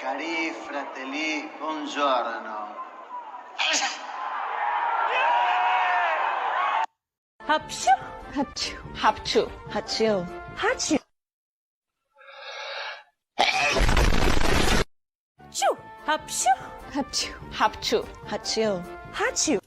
Cari fratelli, buongiorno. 합슈? 합주, 합추. 하치요, 하추. 슈. 합슈? 합주, 합추. 하치요, 하추.